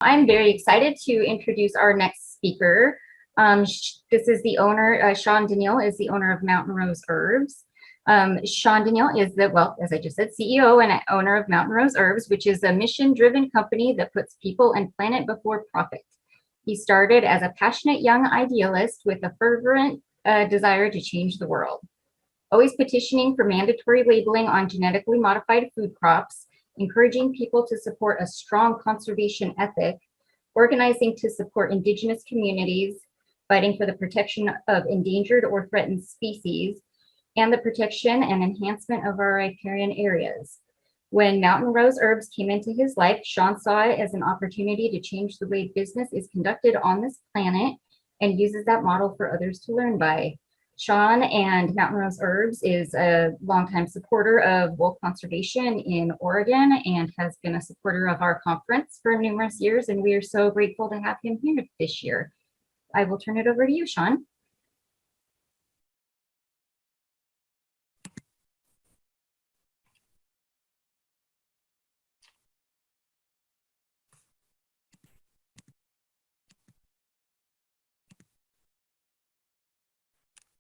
I'm very excited to introduce our next speaker. This is the owner, Shawn Donnille is the owner of Mountain Rose Herbs. Shawn Donnille is the, well, as I just said, CEO and owner of Mountain Rose Herbs, which is a mission-driven company that puts people and planet before profit. He started as a passionate young idealist with a fervent desire to change the world. Always petitioning for mandatory labeling on genetically modified food crops, encouraging people to support a strong conservation ethic, organizing to support indigenous communities, fighting for the protection of endangered or threatened species, and the protection and enhancement of our riparian areas. When Mountain Rose Herbs came into his life, Shawn saw it as an opportunity to change the way business is conducted on this planet and uses that model for others to learn by. Shawn and Mountain Rose Herbs is a longtime supporter of wolf conservation in Oregon and has been a supporter of our conference for numerous years, and we are so grateful to have him here this year. I will turn it over to you, Shawn.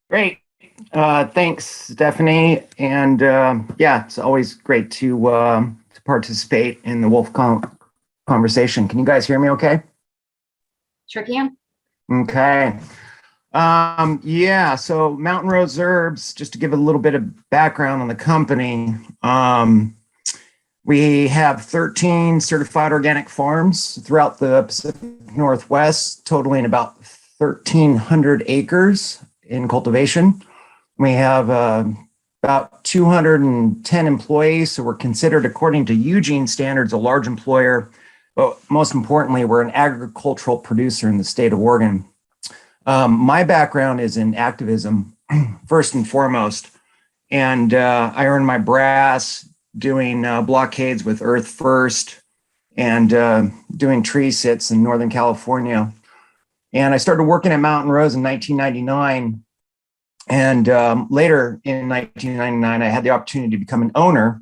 Great. Thanks, Stephanie. And yeah, it's always great to participate in the wolf conversation. Can you guys hear me okay? Sure can. Okay. Yeah, so Mountain Rose Herbs, just to give a little bit of background on the company, we have 13 certified organic farms throughout the Pacific Northwest, totaling about 1,300 acres in cultivation. We have about 210 employees, so we're considered, according to Eugene standards, a large employer. But most importantly, we're an agricultural producer in the state of Oregon. My background is in activism, first and foremost, and I earned my brass doing blockades with Earth First and doing tree sits in Northern California. And I started working at Mountain Rose in 1999. And later in 1999, I had the opportunity to become an owner.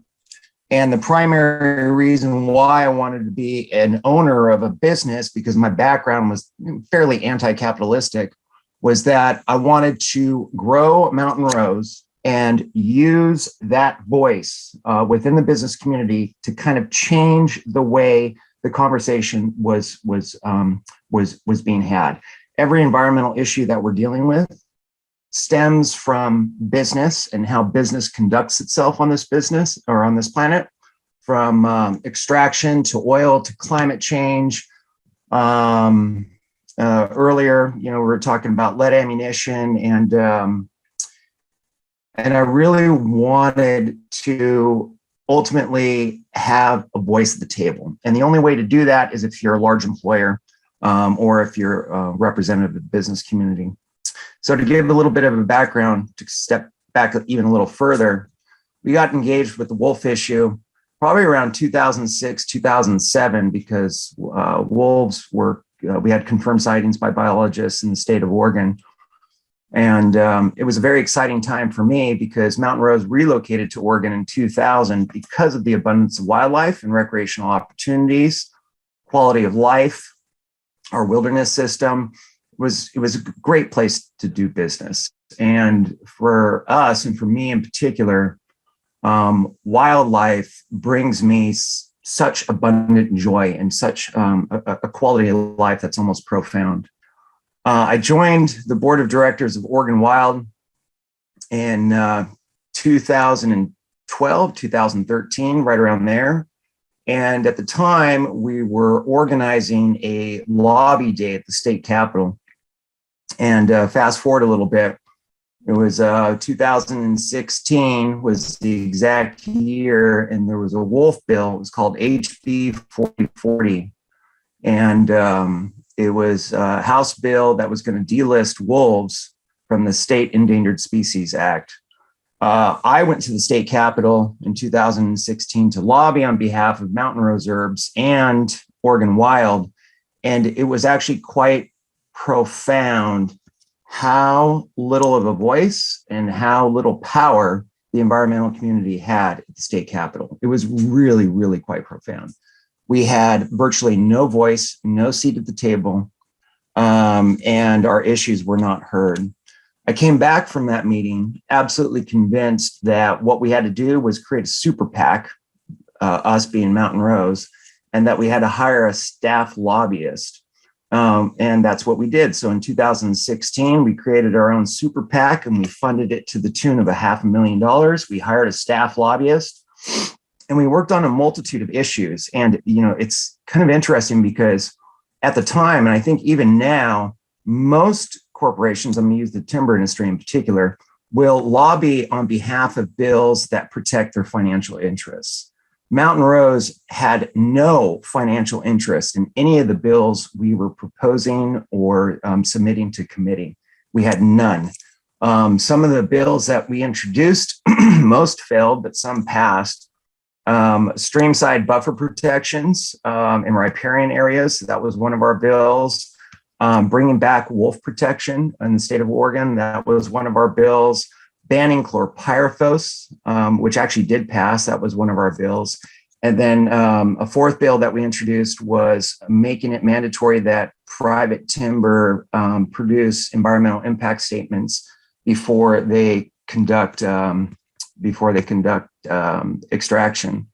And the primary reason why I wanted to be an owner of a business, because my background was fairly anti-capitalistic, was that I wanted to grow Mountain Rose and use that voice within the business community to kind of change the way the conversation was being had. Every environmental issue that we're dealing with stems from business and how business conducts itself on this business or on this planet, from extraction to oil to climate change. Earlier, we were talking about lead ammunition, and I really wanted to ultimately have a voice at the table. And the only way to do that is if you're a large employer or if you're a representative of the business community. So to give a little bit of a background, to step back even a little further, we got engaged with the wolf issue probably around 2006, 2007, because wolves were, we had confirmed sightings by biologists in the state of Oregon. And it was a very exciting time for me because Mountain Rose relocated to Oregon in 2000 because of the abundance of wildlife and recreational opportunities, quality of life, our wilderness system. It was a great place to do business. And for us, and for me in particular, wildlife brings me such abundant joy and such a quality of life that's almost profound. I joined the board of directors of Oregon Wild in 2012, 2013, right around there. And at the time, we were organizing a lobby day at the state capitol. And fast forward a little bit, it was 2016 was the exact year, and there was a wolf bill. It was called HB 4040. And it was a House bill that was going to delist wolves from the State Endangered Species Act. I went to the state capitol in 2016 to lobby on behalf of Mountain Rose Herbs and Oregon Wild. And it was actually quite profound how little of a voice and how little power the environmental community had at the state capitol. It was really, really quite profound. We had virtually no voice, no seat at the table, and our issues were not heard. I came back from that meeting absolutely convinced that what we had to do was create a super PAC, us being Mountain Rose, and that we had to hire a staff lobbyist. And that's what we did. So in 2016, we created our own super PAC and we funded it to the tune of $500,000. We hired a staff lobbyist and we worked on a multitude of issues. And, it's kind of interesting because at the time, and I think even now, most corporations, I'm going to use the timber industry in particular, will lobby on behalf of bills that protect their financial interests. Mountain Rose had no financial interest in any of the bills we were proposing or submitting to committee. We had none. Some of the bills that we introduced, most failed, but some passed. Streamside buffer protections in riparian areas, that was one of our bills. Bringing back wolf protection in the state of Oregon, that was one of our bills. Banning chlorpyrifos, which actually did pass, that was one of our bills. And then a fourth bill that we introduced was making it mandatory that private timber produce environmental impact statements before they conduct extraction.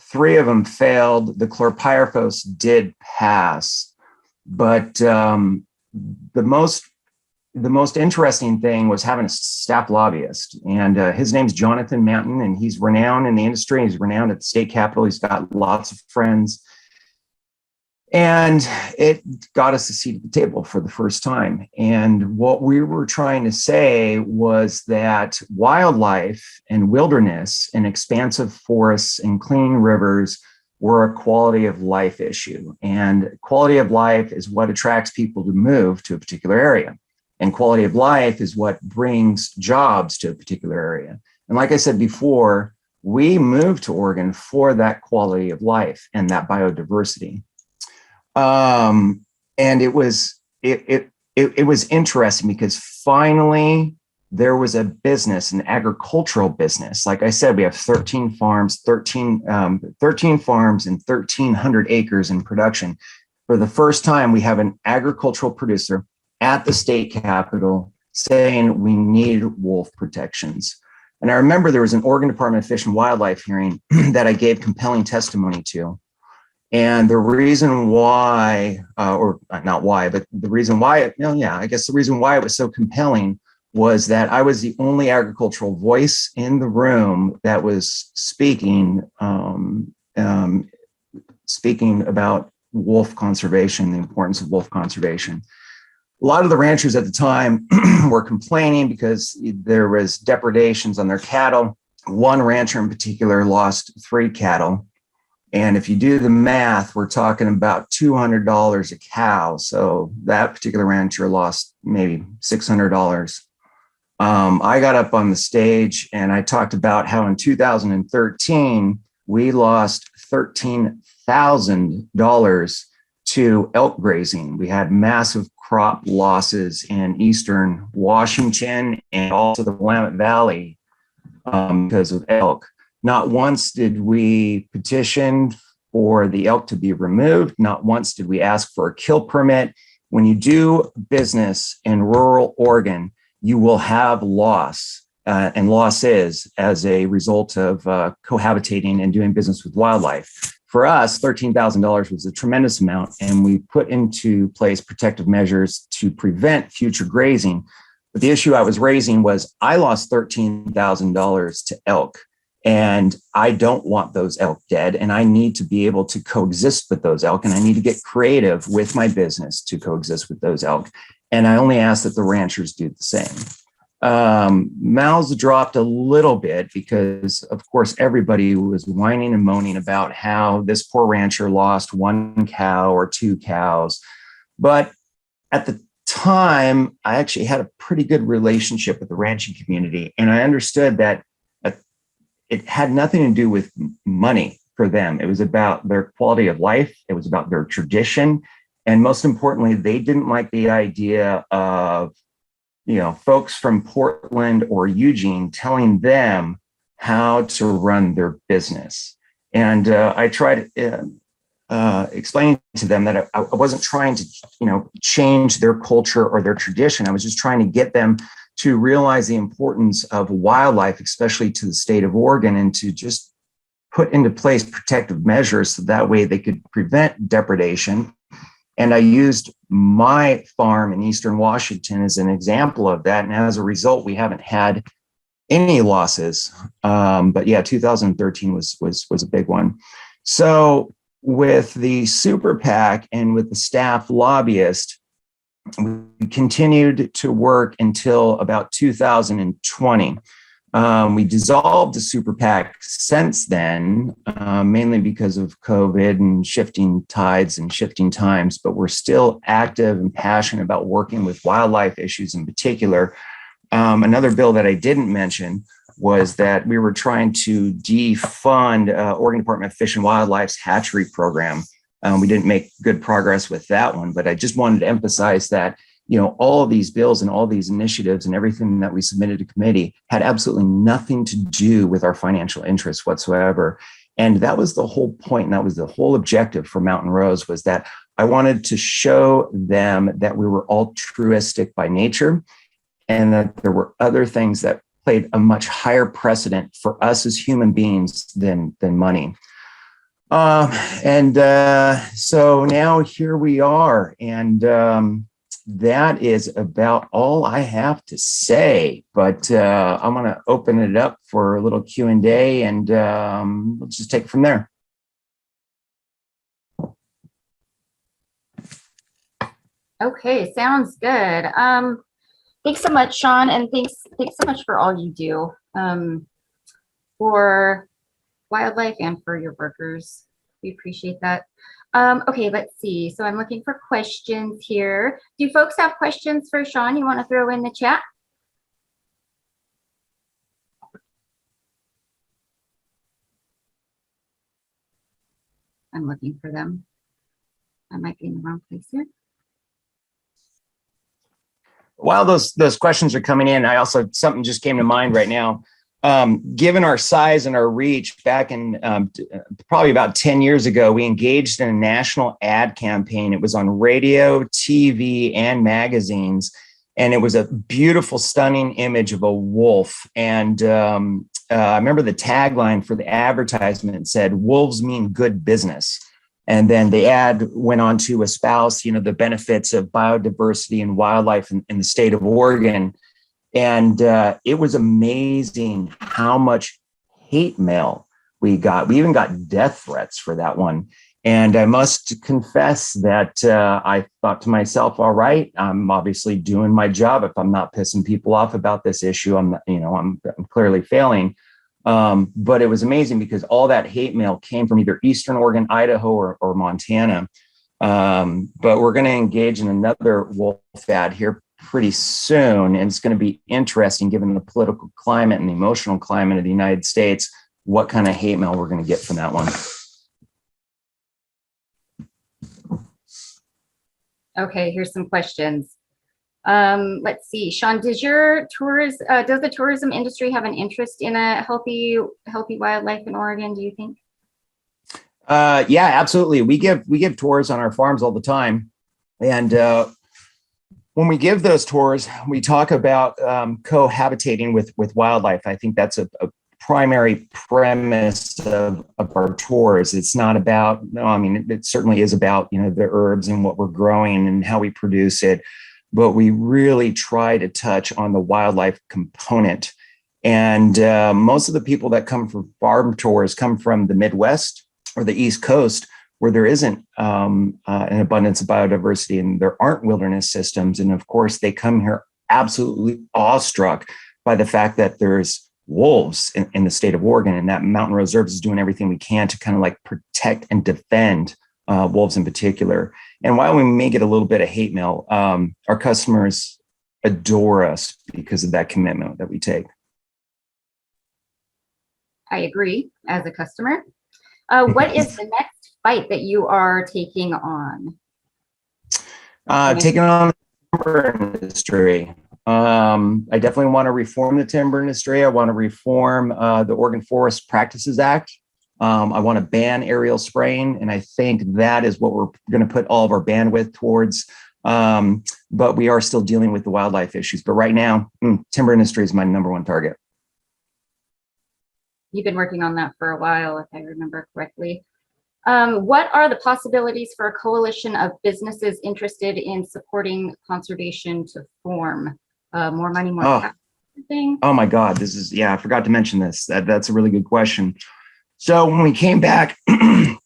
Three of them failed. The chlorpyrifos did pass. But the most interesting thing was having a staff lobbyist, and his name's Jonathan Mountain, and he's renowned in the industry. He's renowned at the state capitol. He's got lots of friends, and it got us a seat at the table for the first time. And what we were trying to say was that wildlife and wilderness and expansive forests and clean rivers were a quality of life issue. And quality of life is what attracts people to move to a particular area. And quality of life is what brings jobs to a particular area. And like I said before, we moved to Oregon for that quality of life and that biodiversity. And it was interesting because finally there was a business, an agricultural business. Like I said, we have 13 farms, 13 farms and 1,300 acres in production. For the first time, we have an agricultural producer at the state capitol saying we need wolf protections. And I remember there was an Oregon Department of Fish and Wildlife hearing that I gave compelling testimony to. And the reason why, or not why, but the reason why, I guess the reason why it was so compelling was that I was the only agricultural voice in the room that was speaking about wolf conservation, the importance of wolf conservation. A lot of the ranchers at the time were complaining because there was depredations on their cattle. One rancher in particular lost 3 cattle. And if you do the math, we're talking about $200 a cow. So that particular rancher lost maybe $600. I got up on the stage and I talked about how in 2013, we lost $13,000 to elk grazing. We had massive crop losses in eastern Washington and also the Willamette Valley because of elk. Not once did we petition for the elk to be removed. Not once did we ask for a kill permit. When you do business in rural Oregon, you will have loss and losses as a result of cohabitating and doing business with wildlife. For us, $13,000 was a tremendous amount, and we put into place protective measures to prevent future grazing. But the issue I was raising was I lost $13,000 to elk, and I don't want those elk dead, and I need to be able to coexist with those elk, and I need to get creative with my business to coexist with those elk. And I only ask that the ranchers do the same. Mouths dropped a little bit because, of course, everybody was whining and moaning about how this poor rancher lost 1 cow or 2 cows. But at the time, I actually had a pretty good relationship with the ranching community. And I understood that it had nothing to do with money for them. It was about their quality of life. It was about their tradition. And most importantly, they didn't like the idea of, folks from Portland or Eugene telling them how to run their business. And I tried explaining to them that I wasn't trying to, change their culture or their tradition. I was just trying to get them to realize the importance of wildlife, especially to the state of Oregon, and to just put into place protective measures so that way they could prevent depredation. And I used my farm in Eastern Washington as an example of that. And as a result, we haven't had any losses. But yeah, 2013 was a big one. So with the super PAC and with the staff lobbyist, we continued to work until about 2020. We dissolved the super PAC since then, mainly because of COVID and shifting tides and shifting times, but we're still active and passionate about working with wildlife issues in particular. Another bill that I didn't mention was that we were trying to defund Oregon Department of Fish and Wildlife's hatchery program. We didn't make good progress with that one, but I just wanted to emphasize that, all of these bills and all these initiatives and everything that we submitted to committee had absolutely nothing to do with our financial interests whatsoever. And that was the whole point. And that was the whole objective for Mountain Rose, was that I wanted to show them that we were altruistic by nature and that there were other things that played a much higher precedent for us as human beings than money. So now here we are. And that is about all I have to say, but I'm going to open it up for a little Q&A, and we'll just take it from there. Okay, sounds good. Thanks so much, Shawn, and thanks so much for all you do for wildlife and for your workers. We appreciate that. Okay, let's see. So I'm looking for questions here. Do folks have questions for Shawn you want to throw in the chat? I'm looking for them. I might be in the wrong place here. While those questions are coming in, something just came to mind right now. Given our size and our reach, back in probably about 10 years ago, we engaged in a national ad campaign. It was on radio, TV, and magazines. And it was a beautiful, stunning image of a wolf. And I remember the tagline for the advertisement said, "Wolves mean good business." And then the ad went on to espouse, the benefits of biodiversity and wildlife in the state of Oregon. And it was amazing how much hate mail we got. We even got death threats for that one. And I must confess that I thought to myself, all right, I'm obviously doing my job. If I'm not pissing people off about this issue, I'm clearly failing. But it was amazing because all that hate mail came from either Eastern Oregon, Idaho, or Montana. But we're going to engage in another wolf ad here pretty soon. And it's going to be interesting, given the political climate and the emotional climate of the United States, what kind of hate mail we're going to get from that one. Okay, here's some questions. Let's see, Shawn, does the tourism industry have an interest in a healthy wildlife in Oregon, do you think? Yeah, absolutely. We give tours on our farms all the time. And when we give those tours, we talk about cohabitating with wildlife. I think that's a primary premise of our tours. It's not about, it certainly is about, the herbs and what we're growing and how we produce it, but we really try to touch on the wildlife component. And most of the people that come for farm tours come from the Midwest or the East Coast, where there isn't an abundance of biodiversity and there aren't wilderness systems. And of course, they come here absolutely awestruck by the fact that there's wolves in the state of Oregon, and that Mountain Rose Herbs is doing everything we can to kind of like protect and defend wolves in particular. And while we may get a little bit of hate mail, our customers adore us because of that commitment that we take. I agree as a customer. What is the next fight that you are taking on? Taking on the timber industry. I definitely want to reform the timber industry. I want to reform the Oregon Forest Practices Act. I want to ban aerial spraying, and I think that is what we're going to put all of our bandwidth towards. But we are still dealing with the wildlife issues. But right now, timber industry is my #1 target. You've been working on that for a while, if I remember correctly. What are the possibilities for a coalition of businesses interested in supporting conservation to form? More money, more capital thing? Oh my God, this is, I forgot to mention this. That's a really good question. So when we came back and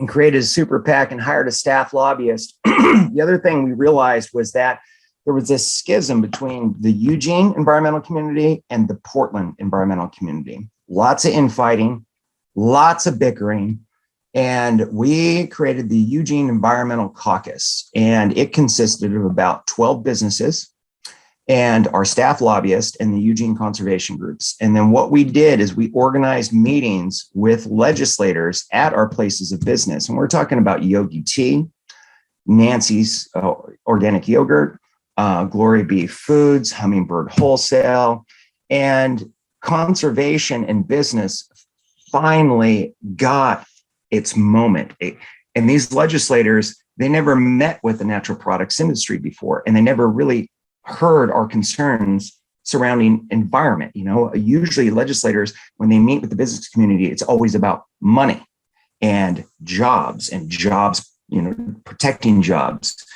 created a super PAC and hired a staff lobbyist, the other thing we realized was that there was this schism between the Eugene environmental community and the Portland environmental community. Lots of infighting, lots of bickering. And we created the Eugene Environmental Caucus, and it consisted of about 12 businesses and our staff lobbyist and the Eugene conservation groups. And then what we did is we organized meetings with legislators at our places of business. And we're talking about Yogi Tea, Nancy's Organic Yogurt, Glory Beef Foods, Hummingbird Wholesale, and conservation and business finally got its moment. And these legislators, they never met with the natural products industry before, and they never really heard our concerns surrounding environment. Usually legislators, when they meet with the business community, it's always about money and jobs, protecting jobs.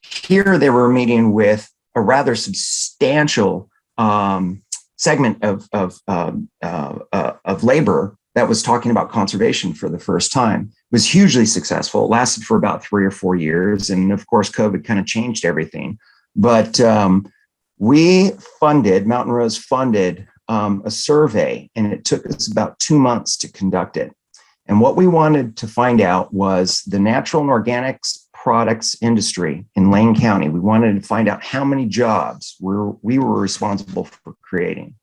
Here they were meeting with a rather substantial segment of labor that was talking about conservation for the first time. It was hugely successful. It lasted for about 3 or 4 years. And of course, COVID kind of changed everything. But Mountain Rose funded a survey, and it took us about 2 months to conduct it. And what we wanted to find out was the natural and organics products industry in Lane County. We wanted to find out how many jobs we were responsible for creating.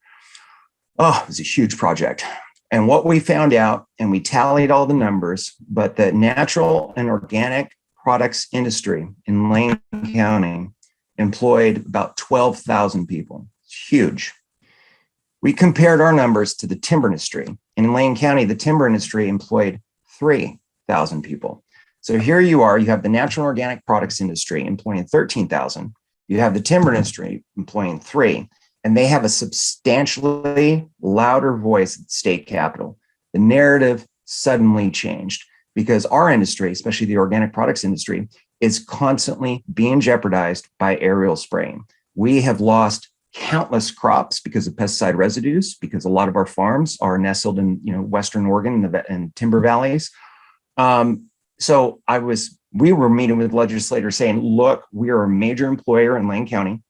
Oh, it was a huge project. And what we found out, and we tallied all the numbers, but the natural and organic products industry in Lane County employed about 12,000 people. It's huge. We compared our numbers to the timber industry. And in Lane County, the timber industry employed 3,000 people. So here you are, you have the natural and organic products industry employing 13,000. You have the timber industry employing 3. And they have a substantially louder voice at the state capitol. The narrative suddenly changed because our industry, especially the organic products industry, is constantly being jeopardized by aerial spraying. We have lost countless crops because of pesticide residues, because a lot of our farms are nestled in Western Oregon and timber valleys. So we were meeting with legislators saying, look, we are a major employer in Lane County.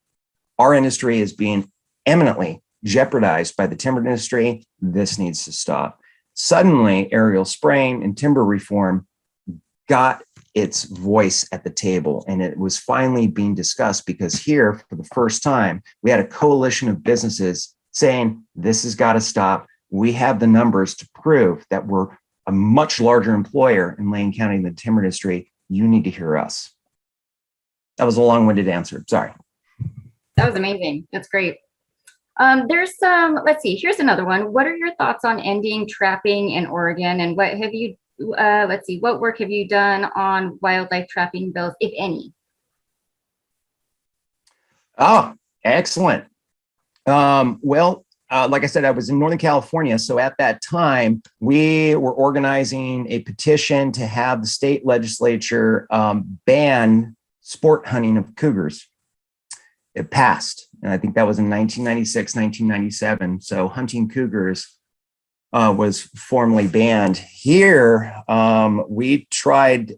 Our industry is being eminently jeopardized by the timber industry. This needs to stop. Suddenly, aerial spraying and timber reform got its voice at the table, and it was finally being discussed because here, for the first time, we had a coalition of businesses saying, this has got to stop. We have the numbers to prove that we're a much larger employer in Lane County than the timber industry. You need to hear us. That was a long-winded answer. Sorry. That was amazing. That's great. There's some, let's see, here's another one. What are your thoughts on ending trapping in Oregon? And what have you, what work have you done on wildlife trapping bills, if any? Oh, excellent. Like I said, I was in Northern California. So at that time, we were organizing a petition to have the state legislature ban sport hunting of cougars. It passed. And I think that was in 1996, 1997. So hunting cougars was formally banned. Here, we tried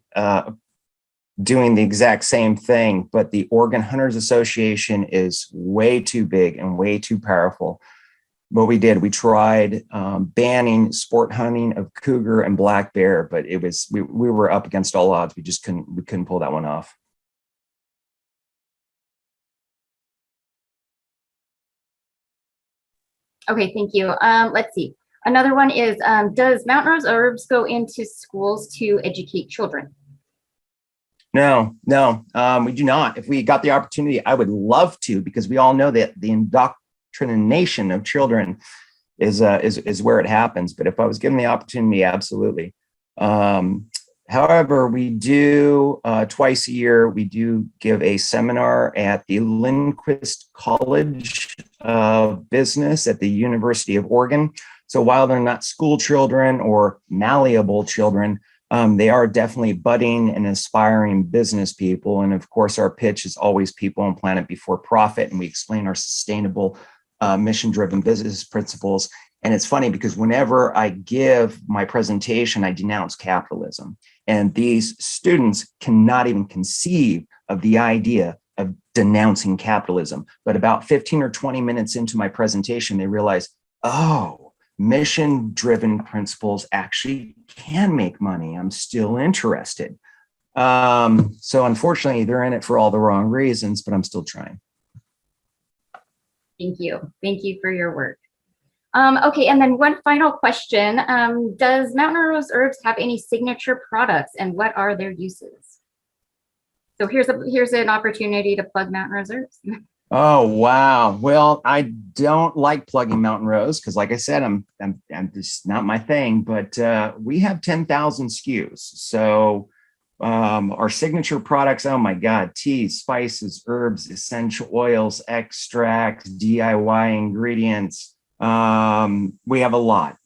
doing the exact same thing, but the Oregon Hunters Association is way too big and way too powerful. What we did, we tried banning sport hunting of cougar and black bear, but it was we were up against all odds. We just couldn't pull that one off. Okay, thank you. Let's see. Another one is, does Mountain Rose Herbs go into schools to educate children? No, we do not. If we got the opportunity, I would love to, because we all know that the indoctrination of children is where it happens. But if I was given the opportunity, absolutely. However, we do twice a year, we do give a seminar at the Lindquist College of Business at the University of Oregon. So while they're not school children or malleable children, they are definitely budding and aspiring business people. And of course, our pitch is always people and planet before profit. And we explain our sustainable mission-driven business principles. And it's funny because whenever I give my presentation, I denounce capitalism. And these students cannot even conceive of the idea of denouncing capitalism. But about 15 or 20 minutes into my presentation, they realize, oh, mission-driven principles actually can make money. I'm still interested. So unfortunately, they're in it for all the wrong reasons, but I'm still trying. Thank you. Thank you for your work. Okay, and then one final question. Does Mountain Rose Herbs have any signature products, and what are their uses? So here's an opportunity to plug Mountain Rose Herbs. Oh, wow. Well, I don't like plugging Mountain Rose because, like I said, I'm just not my thing, but we have 10,000 SKUs. So our signature products, oh my God, teas, spices, herbs, essential oils, extracts, DIY ingredients. We have a lot.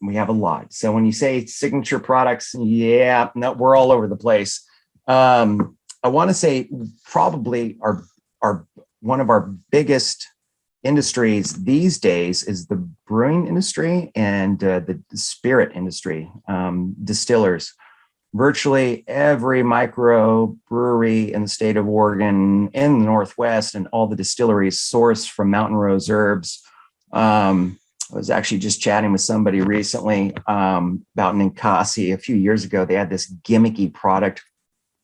So when you say signature products, yeah, no, we're all over the place. I want to say probably our one of our biggest industries these days is the brewing industry and the spirit industry, distillers. Virtually every micro brewery in the state of Oregon, in the Northwest, and all the distilleries source from Mountain Rose Herbs. I was actually just chatting with somebody recently about Ninkasi a few years ago. They had this gimmicky product.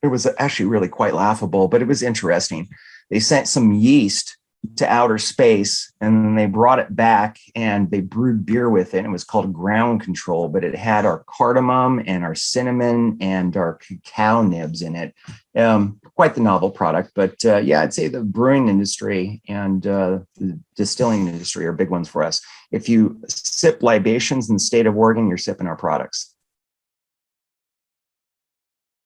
It was actually really quite laughable, but it was interesting. They sent some yeast to outer space and then they brought it back and they brewed beer with it. It was called Ground Control, but it had our cardamom and our cinnamon and our cacao nibs in it. Quite the novel product, but yeah, I'd say the brewing industry and the distilling industry are big ones for us. If you sip libations in the state of Oregon, you're sipping our products.